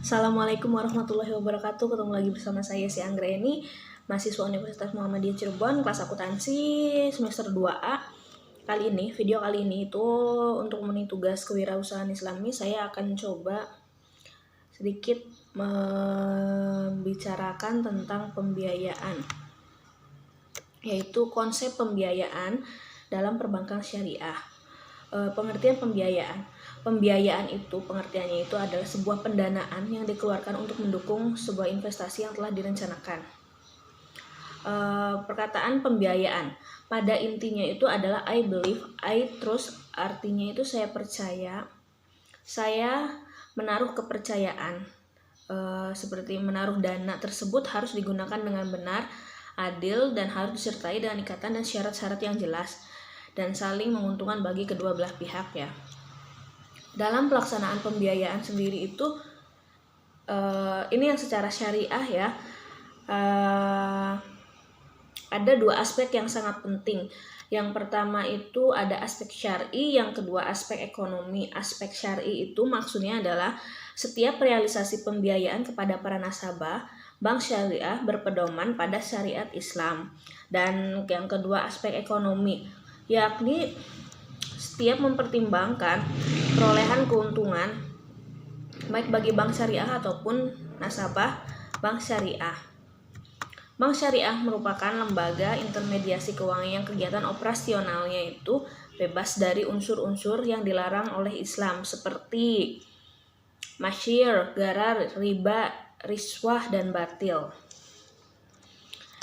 Assalamualaikum warahmatullahi wabarakatuh. Ketemu lagi bersama saya si Anggreni, mahasiswa Universitas Muhammadiyah Cirebon, kelas akuntansi semester 2A. Video kali ini itu untuk memenuhi tugas kewirausahaan Islami, saya akan coba sedikit membicarakan tentang pembiayaan, yaitu konsep pembiayaan dalam perbankan syariah. Pengertian pembiayaan itu pengertiannya itu adalah sebuah pendanaan yang dikeluarkan untuk mendukung sebuah investasi yang telah direncanakan. Perkataan pembiayaan pada intinya itu adalah I believe, I trust, artinya itu saya percaya, saya menaruh kepercayaan. Seperti menaruh dana tersebut harus digunakan dengan benar, adil, dan harus disertai dengan ikatan dan syarat-syarat yang jelas dan saling menguntungkan bagi kedua belah pihak ya. Dalam pelaksanaan pembiayaan sendiri itu ini yang secara syariah ya, ada dua aspek yang sangat penting. Yang pertama itu ada aspek syar'i, yang kedua aspek ekonomi. Aspek syar'i itu maksudnya adalah setiap realisasi pembiayaan kepada para nasabah, bank syariah berpedoman pada syariat Islam. Dan yang kedua aspek ekonomi, yakni setiap mempertimbangkan perolehan keuntungan baik bagi bank syariah ataupun nasabah bank syariah. Bank syariah merupakan lembaga intermediasi keuangan yang kegiatan operasionalnya itu bebas dari unsur-unsur yang dilarang oleh Islam seperti masyir, gharar, riba, riswah, dan batil.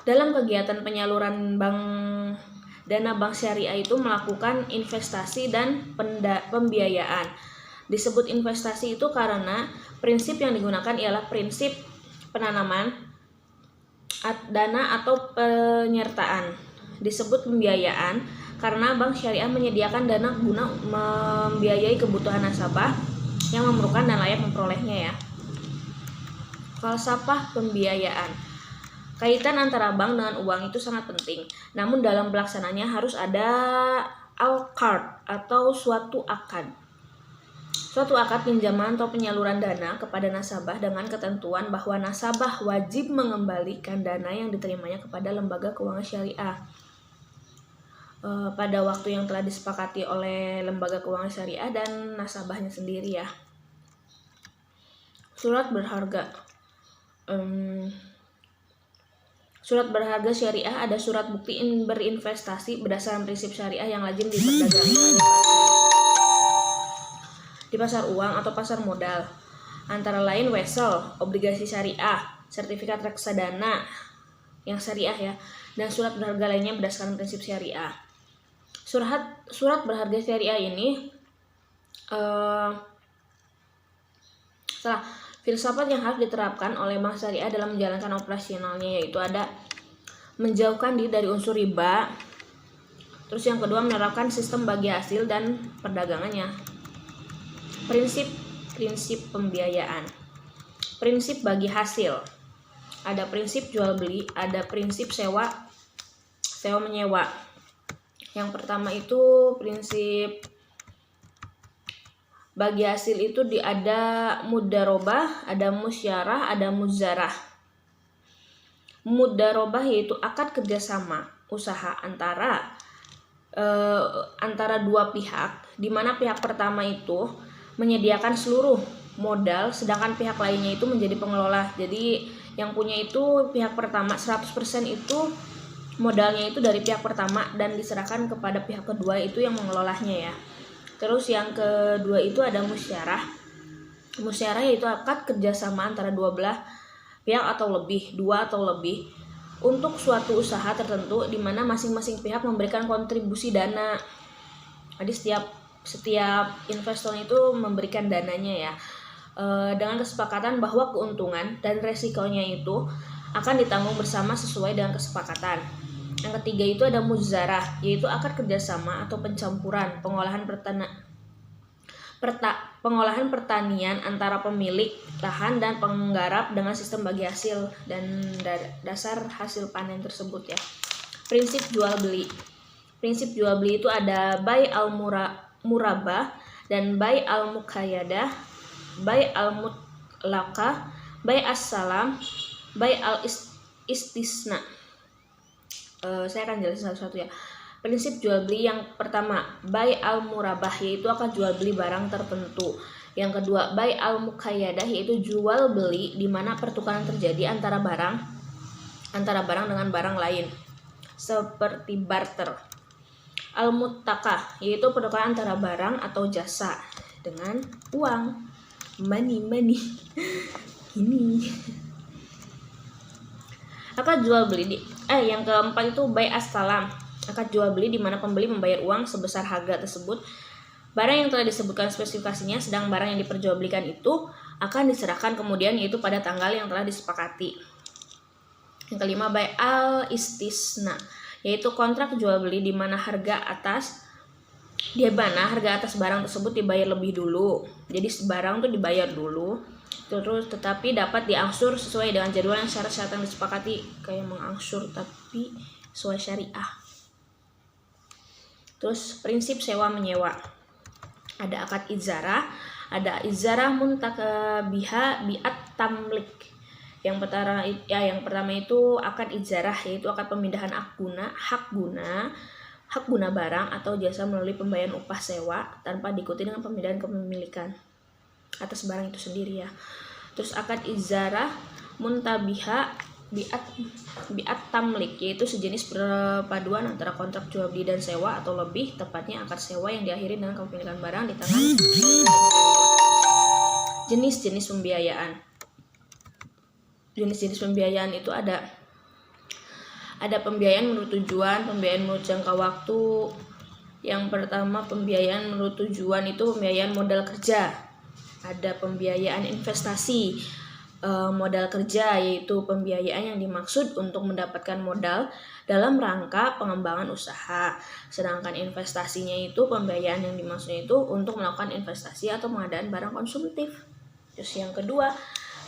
Dalam kegiatan penyaluran dana bank syariah itu melakukan investasi dan pembiayaan. Disebut investasi itu karena prinsip yang digunakan ialah prinsip penanaman dana atau penyertaan. Disebut pembiayaan karena bank syariah menyediakan dana guna membiayai kebutuhan nasabah yang memerlukan dan layak memperolehnya ya. Falsafah pembiayaan. Kaitan antara bank dengan uang itu sangat penting. Namun dalam pelaksananya harus ada al-qard atau suatu akad. Suatu akad pinjaman atau penyaluran dana kepada nasabah dengan ketentuan bahwa nasabah wajib mengembalikan dana yang diterimanya kepada lembaga keuangan syariah pada waktu yang telah disepakati oleh lembaga keuangan syariah dan nasabahnya sendiri ya. Surat berharga. Surat berharga syariah ada surat bukti berinvestasi berdasarkan prinsip syariah yang lazim diperdagangkan di pasar uang atau pasar modal. Antara lain wesel, obligasi syariah, sertifikat reksadana yang syariah ya, dan surat berharga lainnya berdasarkan prinsip syariah. Surat berharga syariah ini filsafat yang harus diterapkan oleh bank syariah dalam menjalankan operasionalnya yaitu ada menjauhkan diri dari unsur riba. Terus yang kedua menerapkan sistem bagi hasil dan perdagangannya. Prinsip pembiayaan. Prinsip bagi hasil. Ada prinsip jual beli, ada prinsip sewa menyewa. Yang pertama itu prinsip bagi hasil itu ada mudarobah, ada musyarah, ada muzarah. Mudarobah yaitu akad kerjasama usaha antara dua pihak, di mana pihak pertama itu menyediakan seluruh modal, sedangkan pihak lainnya itu menjadi pengelola. Jadi yang punya itu pihak pertama 100% itu modalnya itu dari pihak pertama dan diserahkan kepada pihak kedua itu yang mengelolanya ya. Terus yang kedua itu ada musyarah. Musyarah yaitu akad kerjasama antara dua belah pihak atau lebih, dua atau lebih, untuk suatu usaha tertentu di mana masing-masing pihak memberikan kontribusi dana. Jadi setiap investor itu memberikan dananya ya, dengan kesepakatan bahwa keuntungan dan resikonya itu akan ditanggung bersama sesuai dengan kesepakatan. Yang ketiga itu ada muzarah, yaitu akad kerjasama atau pencampuran pengolahan pertanian antara pemilik lahan dan penggarap dengan sistem bagi hasil dan dasar hasil panen tersebut ya. Prinsip jual beli. Prinsip jual beli itu ada bai al-murabah dan bai al-muqayyadah, bai laka, bai as-salam, bai al-istisna. Saya akan jelasin satu-satu ya. Prinsip jual beli yang pertama, bai al-murabah, yaitu akan jual beli barang tertentu. Yang kedua, bai al-muqayyadah, yaitu jual beli di mana pertukaran terjadi antara barang dengan barang lain, seperti barter. Al-muttaqah, yaitu pertukaran antara barang atau jasa dengan uang, money ini. Akad jual beli yang keempat itu bai as-salam, akad jual beli di mana pembeli membayar uang sebesar harga tersebut. Barang yang telah disebutkan spesifikasinya, sedang barang yang diperjualbelikan itu akan diserahkan kemudian, yaitu pada tanggal yang telah disepakati. Yang kelima, bai al-istisna, yaitu kontrak jual beli di mana harga atas barang tersebut dibayar lebih dulu. Jadi barang tuh dibayar dulu, terus tetapi dapat diangsur sesuai dengan jadwal yang syarat-syarat yang disepakati, kayak mengangsur tapi sesuai syariah. Terus prinsip sewa menyewa, ada akad ijarah, ada ijarah muntakabiha biat tamlik. Yang pertama itu akad ijarah, yaitu akad pemindahan hak guna barang atau jasa melalui pembayaran upah sewa tanpa diikuti dengan pemindahan kepemilikan atas barang itu sendiri ya. Terus akad ijarah muntabiha biat tamlik, yaitu sejenis perpaduan antara kontrak jual beli dan sewa, atau lebih tepatnya akad sewa yang diakhiri dengan kepemilikan barang di tangan. Jenis-jenis pembiayaan. Jenis-jenis pembiayaan itu ada pembiayaan menurut tujuan, pembiayaan menurut jangka waktu. Yang pertama, pembiayaan menurut tujuan itu pembiayaan modal kerja. Ada pembiayaan investasi. Modal kerja, yaitu pembiayaan yang dimaksud untuk mendapatkan modal dalam rangka pengembangan usaha. Sedangkan investasinya itu pembiayaan yang dimaksudnya itu untuk melakukan investasi atau pengadaan barang konsumtif. Terus yang kedua,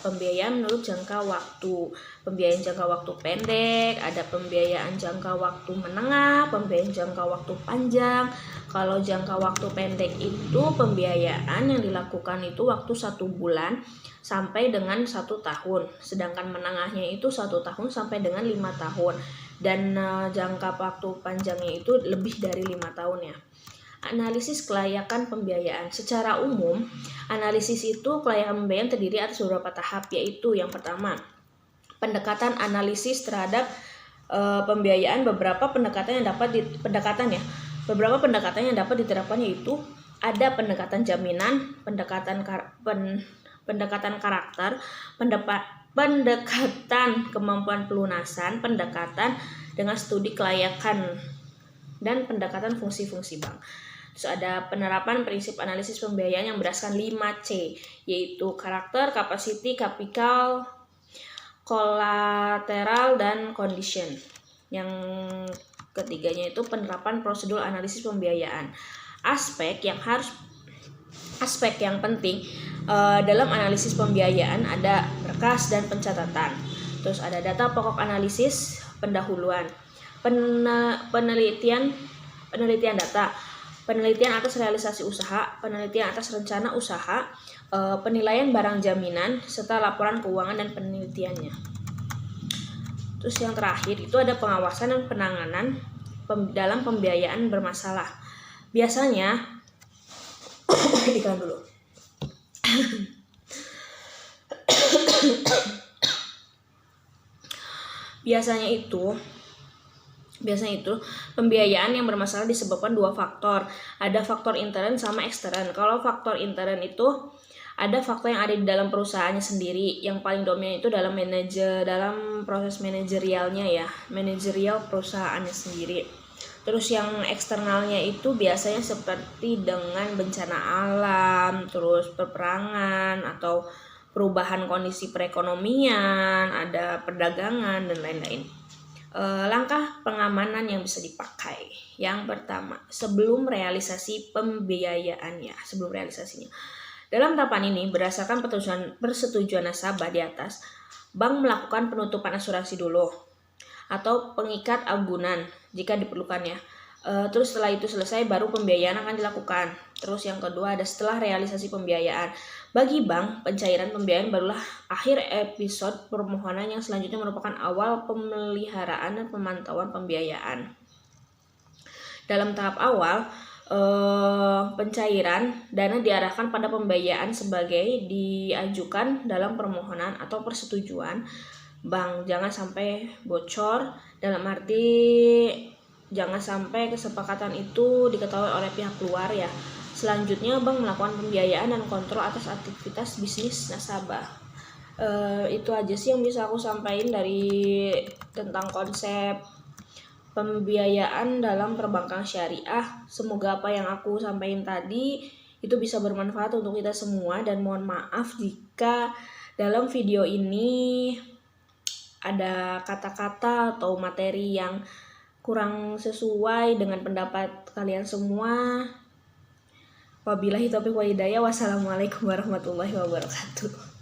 pembiayaan menurut jangka waktu. Pembiayaan jangka waktu pendek, ada pembiayaan jangka waktu menengah, pembiayaan jangka waktu panjang. Kalau jangka waktu pendek itu pembiayaan yang dilakukan itu waktu 1 bulan sampai dengan 1 tahun. Sedangkan menengahnya itu 1 tahun sampai dengan 5 tahun. Dan jangka waktu panjangnya itu lebih dari 5 tahun ya. Analisis kelayakan pembiayaan. Secara umum, analisis itu kelayakan pembiayaan terdiri atas beberapa tahap, yaitu yang pertama, pendekatan analisis terhadap pembiayaan. Beberapa pendekatan yang dapat diterapkan yaitu ada pendekatan jaminan, pendekatan karakter, pendekatan kemampuan pelunasan, pendekatan dengan studi kelayakan, dan pendekatan fungsi-fungsi bank. Terus ada penerapan prinsip analisis pembiayaan yang berdasarkan 5C, yaitu karakter, capacity, capital, kolateral, dan condition. Yang ketiganya itu penerapan prosedur analisis pembiayaan. Aspek yang penting dalam analisis pembiayaan ada berkas dan pencatatan. Terus ada data pokok analisis, pendahuluan, penelitian data, penelitian atas realisasi usaha, penelitian atas rencana usaha, penilaian barang jaminan, serta laporan keuangan dan penelitiannya. Terus yang terakhir itu ada pengawasan dan penanganan dalam pembiayaan bermasalah. Biasanya iklan dulu. Biasanya itu pembiayaan yang bermasalah disebabkan 2 faktor. Ada faktor intern sama ekstern. Kalau faktor intern itu ada faktor yang ada di dalam perusahaannya sendiri. Yang paling dominan itu dalam proses manajerialnya ya, manajerial perusahaannya sendiri. Terus yang eksternalnya itu biasanya seperti dengan bencana alam, terus peperangan atau perubahan kondisi perekonomian, ada perdagangan dan lain-lain. Langkah pengamanan yang bisa dipakai. Yang pertama, sebelum realisasi pembiayaannya, sebelum realisasinya. Dalam tahapan ini, berdasarkan persetujuan nasabah di atas, bank melakukan penutupan asuransi dulu atau pengikat agunan jika diperlukan ya. Terus setelah itu selesai baru pembiayaan akan dilakukan. Terus yang kedua ada setelah realisasi pembiayaan. Bagi bank, pencairan pembiayaan barulah akhir episode permohonan yang selanjutnya merupakan awal pemeliharaan dan pemantauan pembiayaan. Dalam tahap awal, pencairan dana diarahkan pada pembiayaan sebagai diajukan dalam permohonan atau persetujuan bank. Jangan sampai bocor, dalam arti jangan sampai kesepakatan itu diketahui oleh pihak luar ya. Selanjutnya, bank melakukan pembiayaan dan kontrol atas aktivitas bisnis nasabah. Itu aja sih yang bisa aku sampaikan dari tentang konsep pembiayaan dalam perbankan syariah. Semoga apa yang aku sampaikan tadi itu bisa bermanfaat untuk kita semua, dan mohon maaf jika dalam video ini ada kata-kata atau materi yang kurang sesuai dengan pendapat kalian semua. Wabillahi taufiq wa hidayah. Wassalamualaikum warahmatullahi wabarakatuh.